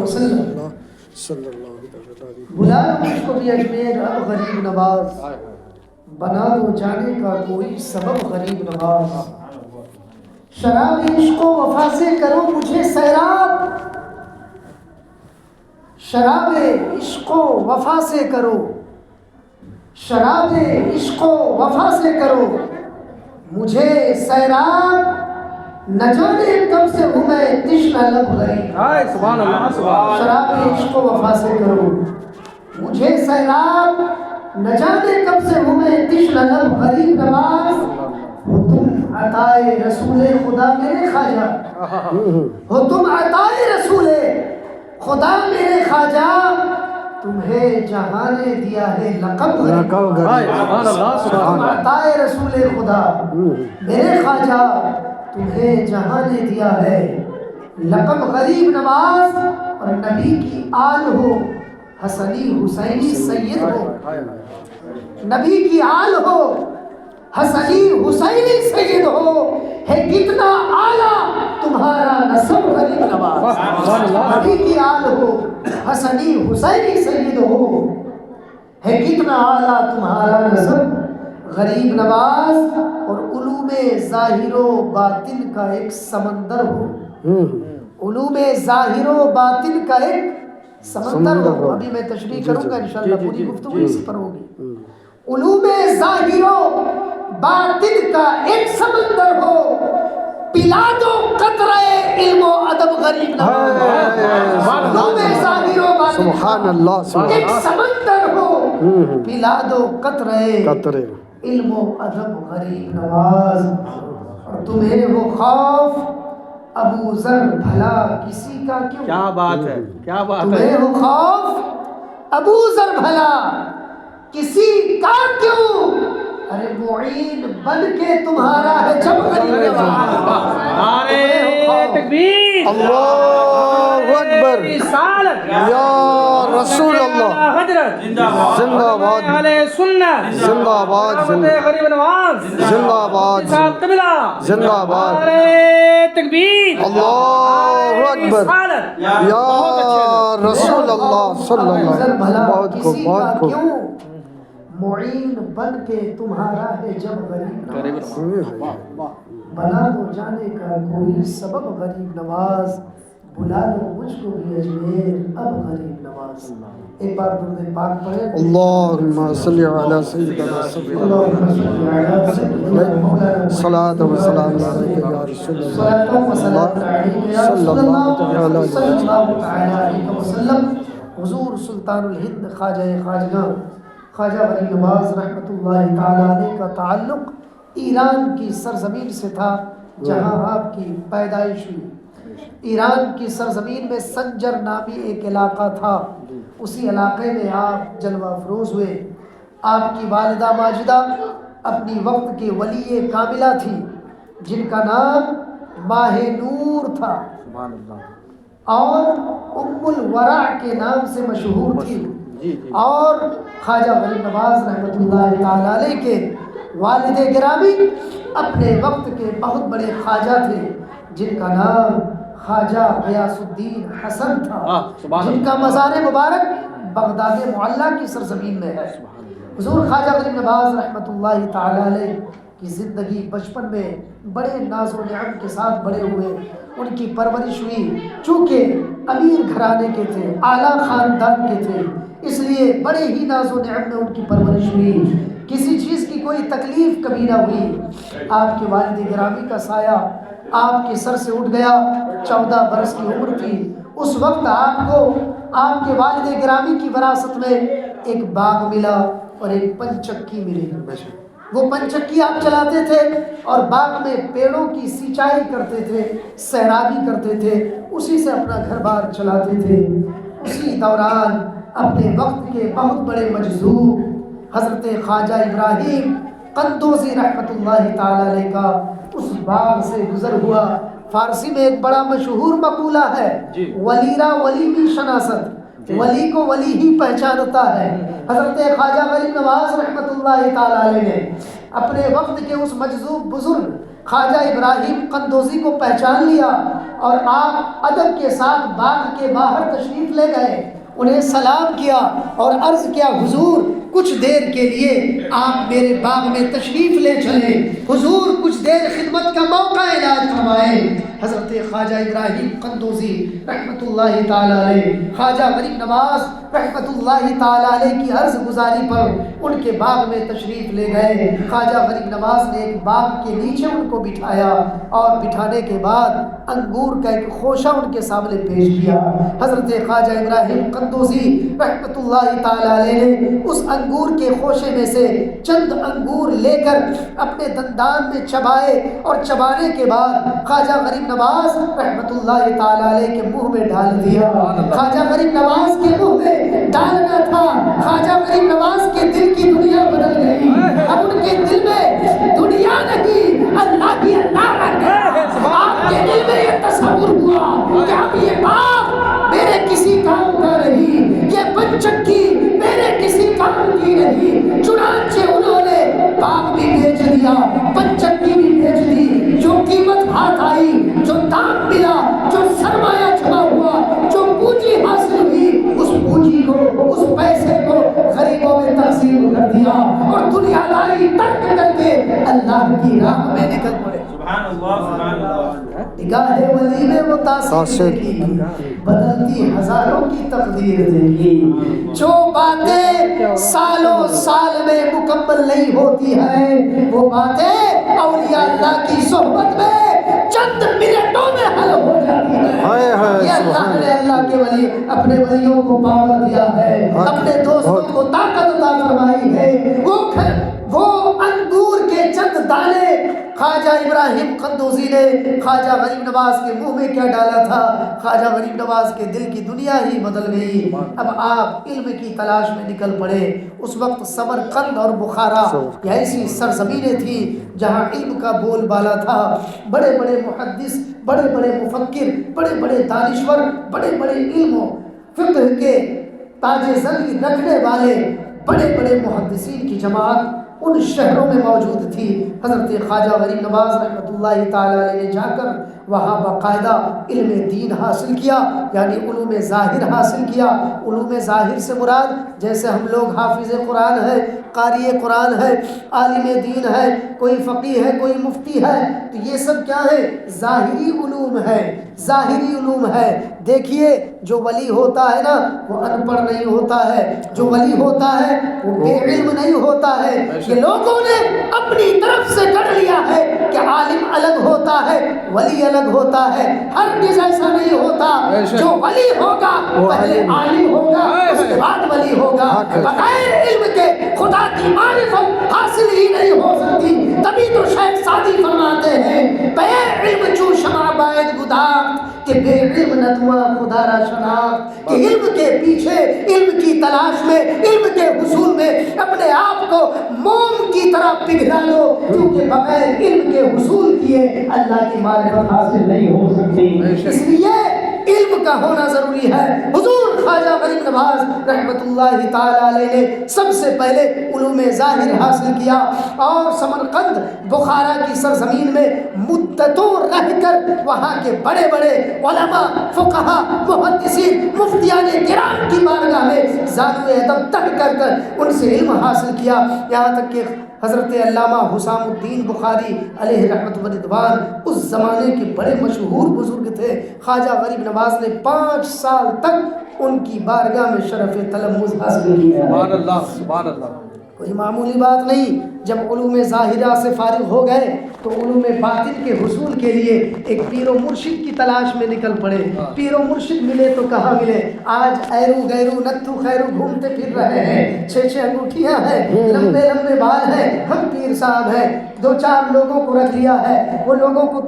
وسلم صلی اللہ علیہ وسلم. بلا لو مجھ کو بھی اجمیر اب غریب نواز، بنا دو جانے کا کوئی سبب غریب نواز. شراب عشق و وفا سے کرو مجھے سیراب، شراب عشق و وفا سے کرو، شراب عشق و وفا سے کرو مجھے سیراب. نہ جانے کب سے ہوں میں تشنہ لب غریب. سبحان اللہ سبحان. شراب عشق و وفا سے کرو مجھے سیراب، نہ جانے کب سے ہوں میں تشنہ لب غریب نواز. ہو تم عطائے رسول خدا میرے خواجہ، ہو تم عطائے رسول خدا میرے خواجہ، تمہیں جہاں نے دیا ہے لقب غریب. سبحان اللہ سبحان. تم عطائے رسول خدا میرے خواجہ، تمہیں جہاں نے دیا ہے لقب غریب نواز. اور نبی کی آل ہو حسنی حسینی سید ہو، نبی کی آل ہو حسنی حسینی سید ہو، ہے کتنا اعلیٰ تمہارا نسب غریب نواز. نبی کی آل ہو حسنی حسینی سید ہو، ہے کتنا اعلیٰ تمہارا نسب غریب نواز. اور علوم ظاہر و باطن کا ایک سمندر ہو، علوم ظاہر و باطن کا ایک سمندر ہو. ابھی میں تشریح کروں گا انشاءاللہ، پوری گفتگو اسی پر ہوگی. علوم ظاہر و باطن کا ایک سمندر ہو، پلا دو قطرے علم و ادب غریب نواز. علوم ظاہر و باطن سبحان اللہ ایک سمندر ہو، پلا دو قطرے قطرے علم و ادب غریب نواز. اور تمہیں ہو خوف ابو ذر بھلا کسی کا کیوں. کیا بات ہے کیا بات ہے. تمہیں ہو خوف ابو ذر بھلا کسی کا کیوں، ارے معین بن کے تمہارا ہے جب غریب نواز. نعرے تکبیر، اللہ اکبر، رسالت یا رسول اللہ، حضرت زندہ آباد، اہل سنت، زندہ آباد، غریب نواز، زندہ آباد، قبلہ، زندہ آباد. نعرے تکبیر، اللہ اکبر، یا رسول اللہ صلی اللہ علیہ وسلم. بہت خوب بہت خوب. کیوں معین بن کے تمہارا ہے جب غریب نواز. بنا دو جانے کا کوئی سبب غریب نواز، بلا لو مجھ کو بھی اجمیر اب غریب نواز. ایک بار درود پاک پڑھیں. اللہم صلی علی سیدنا اللہم صلی علی سیدنا مولانا صلاۃ و سلام علیک یا رسول اللہ صلاۃ و سلام علیک یا رسول اللہ صلی اللہ تعالی علیہ وسلم. حضور سلطان الہند خواجہ خواجگاں خواجہ ولی نواز رحمۃ اللہ تعالی علیہ کا تعلق ایران کی سرزمین سے تھا جہاں آپ کی پیدائش ہوئی. ایران کی سرزمین میں سنجر نامی ایک علاقہ تھا، اسی علاقے میں آپ جلوہ افروز ہوئے. آپ کی والدہ ماجدہ اپنی وقت کی ولی کاملہ تھی جن کا نام ماہ نور تھا اور ام الورع کے نام سے مشہور تھی. اور خواجہ ولی نواز رحمۃ اللہ تعالی علیہ کے والد گرامی اپنے وقت کے بہت بڑے خواجہ تھے جن کا نام خواجہ غیاث الدین حسن تھا، جن کا مزار مبارک بغداد معلیٰ کی سرزمین میں ہے. حضور خواجہ ولی نواز رحمۃ اللہ تعالی علیہ کی زندگی بچپن میں بڑے ناز و نعم کے ساتھ بڑے ہوئے. ان کی پرورش ہوئی، چونکہ امیر گھرانے کے تھے، اعلیٰ خاندان کے تھے، اس لیے بڑے ہی ناز و نعم میں ان کی پرورش ہوئی. کسی چیز کی کوئی تکلیف کبھی نہ ہوئی. آپ کے والد گرامی کا سایہ آپ کے سر سے اٹھ گیا. 14 برس کی عمر تھی اس وقت آپ کو آپ کے والد گرامی کی وراثت میں ایک باغ ملا اور ایک پنچکی ملی. وہ پنچکی آپ چلاتے تھے اور باغ میں پیڑوں کی سینچائی کرتے تھے، سیرابی کرتے تھے، اسی سے اپنا گھر بار چلاتے تھے. اسی دوران اپنے وقت کے بہت بڑے مجذوب حضرت خواجہ ابراہیم قندوزی رحمۃ اللہ تعالی علیہ کا اس باغ سے گزر ہوا. فارسی میں ایک بڑا مشہور مقولہ ہے، ولی را ولی کی شناست، ولی کو ولی ہی پہچانتا ہے. حضرت خواجہ ولی نواز رحمۃ اللہ تعالی علیہ نے اپنے وقت کے اس مجذوب بزرگ خواجہ ابراہیم قندوزی کو پہچان لیا اور آپ ادب کے ساتھ باغ کے باہر تشریف لے گئے، انہیں سلام کیا اور عرض کیا حضور کچھ دیر کے لیے آپ میرے باغ میں تشریف لے چلیں، حضور کچھ دیر خدمت کا موقع عنایت فرمائیں۔ حضرت خواجہ ابراہیم قندوزی رحمۃ اللہ تعالی علیہ خواجہ غریب نواز رحمۃ اللہ تعالی علیہ کی عرض گزاری پر ان کے باغ میں تشریف لے گئے۔ خواجہ غریب نواز نے ایک باغ کے نیچے ان کو بٹھایا اور بٹھانے کے بعد انگور کا ایک خوشہ ان کے سامنے پیش کیا۔ حضرت خواجہ ابراہیم قندوزی رحمۃ اللہ تعالی علیہ نے اس انگور کے خوشے میں سے چند انگور لے کر اپنے دندان میں چبائے اور چبانے کے بعد خواجہ غریب نواز رحمۃ اللہ تعالی علیہ کے منہ میں ڈال دیا۔ خواجہ غریب نواز کے منہ میں ڈالنا تھا، خواجہ غریب نواز کے دل کی دنیا بدل گئی۔ اب ان کے دل میں دنیا نہیں اللہ کی اللہ رہتے۔ آپ کے دل میں یہ تصور ہوا کہ اب یہ باغ میرے کسی کام کا نہیں، یہ بنچکی میرے کسی کام کی نہیں۔ چنانچہ انہوں نے باغ بھی بیچ دیا، بنچکی بھی بیچ دی، جو قیمت ہاتھ آئی، جو دام ملا، جو سرمایہ جمع ہوا، جو پونجی حاصل ہوئی، اس پونجی کو، اس پیسے کو غریبوں میں تقسیم کر دیا اور دنیا داری ترک کر کے اللہ کی راہ میں نکل پڑے۔ سبحان اللہ سبحان اللہ۔ نگاہ ولی میں وہ تاثیر دیکھی، بدلتی ہزاروں کی تقدیر دیکھی۔ جو باتیں سالوں سال میں مکمل نہیں ہوتی ہیں، وہ باتیں اولیاء اللہ کی صحبت میں چند منٹوں میں حل ہو جاتی ہیں۔ یہ اللہ نے اللہ کے ولی اپنے ولیوں کو پاور دیا ہے، اپنے دوستوں کو طاقت عطا فرمائی ہے۔ وہ انگور کے چند دانے خواجہ ابراہیم قندوزی نے خواجہ غریب نواز کے منہ میں کیا ڈالا تھا، خواجہ غریب نواز کے دل کی دنیا ہی بدل گئی۔ اب آپ علم کی تلاش میں نکل پڑے۔ اس وقت سمرقند اور بخارا یہ ایسی سرزمینیں تھیں جہاں علم کا بول بالا تھا۔ بڑے بڑے محدث، بڑے بڑے مفکر، بڑے بڑے دانشور، بڑے بڑے علم و فقہ کے تاج زرعی رکھنے والے بڑے بڑے محدثین کی جماعت ان شہروں میں موجود تھی۔ حضرت خواجہ غریب نواز رحمۃ اللہ تعالی علیہ نے جا کر وہاں باقاعدہ علم دین حاصل کیا، یعنی علوم ظاہر حاصل کیا۔ علوم ظاہر سے مراد جیسے ہم لوگ حافظ قرآن ہے، قاری قرآن ہے، عالم دین ہے، کوئی فقیہ ہے، کوئی مفتی ہے، تو یہ سب کیا ہے؟ ظاہری علوم ہے، ظاہری علوم ہے۔ دیکھیے جو ولی ہوتا ہے نا وہ ان پڑھ نہیں ہوتا ہے، جو ولی ہوتا ہے وہ بے علم نہیں ہوتا ہے۔ یہ لوگوں نے اپنی طرف سے کر لیا ہے کہ عالم الگ ہوتا ہے، ولی الگ ہوتا ہے۔ ہرگز ایسا نہیں ہوتا۔ جو ولی ہوگا پہلے عالم ہوگا، اس کے بعد ولی ہوگا۔ بغیر علم کے خدا کی معرفت حاصل ہی نہیں ہو سکتی۔ تبھی تو شیخ سعدی فرماتے ہیں بے علم چو شمع باید گداخت کہ بے علم نتوا خدا را شناخت، کہ علم کے پیچھے، علم کی تلاش میں، علم کے حصول میں اپنے آپ کو موم کی طرح پگھلا لو، کیونکہ بغیر علم کے حصول کیے اللہ کی معرفت حاصل نہیں ہو سکتی۔ اس لیے علم کا ہونا ضروری ہے۔ حضور خواجہ غریب نواز رحمۃ اللہ تعالی علیہ نے سب سے پہلے علوم ظاہر حاصل کیا اور سمرقند بخارا کی سرزمین میں مدتوں رہ کر وہاں کے بڑے بڑے علماء، فقہا، محدثین، مفتیان کرام کی بارگاہ میں زانو ادب تک کر کر ان سے علم حاصل کیا، یہاں تک کہ حضرت علامہ حسام الدین بخاری علیہ رحمت و رضوان اس زمانے کے بڑے مشہور بزرگ تھے۔ خواجہ غریب نواز نے 5 سال تک ان کی بارگاہ میں شرف تلمذ حاصل کیا۔ سبحان اللہ سبحان اللہ۔ کوئی معمولی بات نہیں۔ جب علوم ظاہرہ سے فارغ ہو گئے تو علوم باطن کے حصول کے لیے ایک پیر و مرشد کی تلاش میں نکل پڑے۔ پیر و مرشد ملے تو کہاں ملے؟ آج ایرو گیرو نتھو خیرو گھومتے پھر رہے ہیں، 6 انگوٹھیاں ہیں، لمبے لمبے بال ہیں، ہم پیر صاحب ہیں، 2-4 لوگوں کو رکھ لیا ہے، وہ لوگوں کو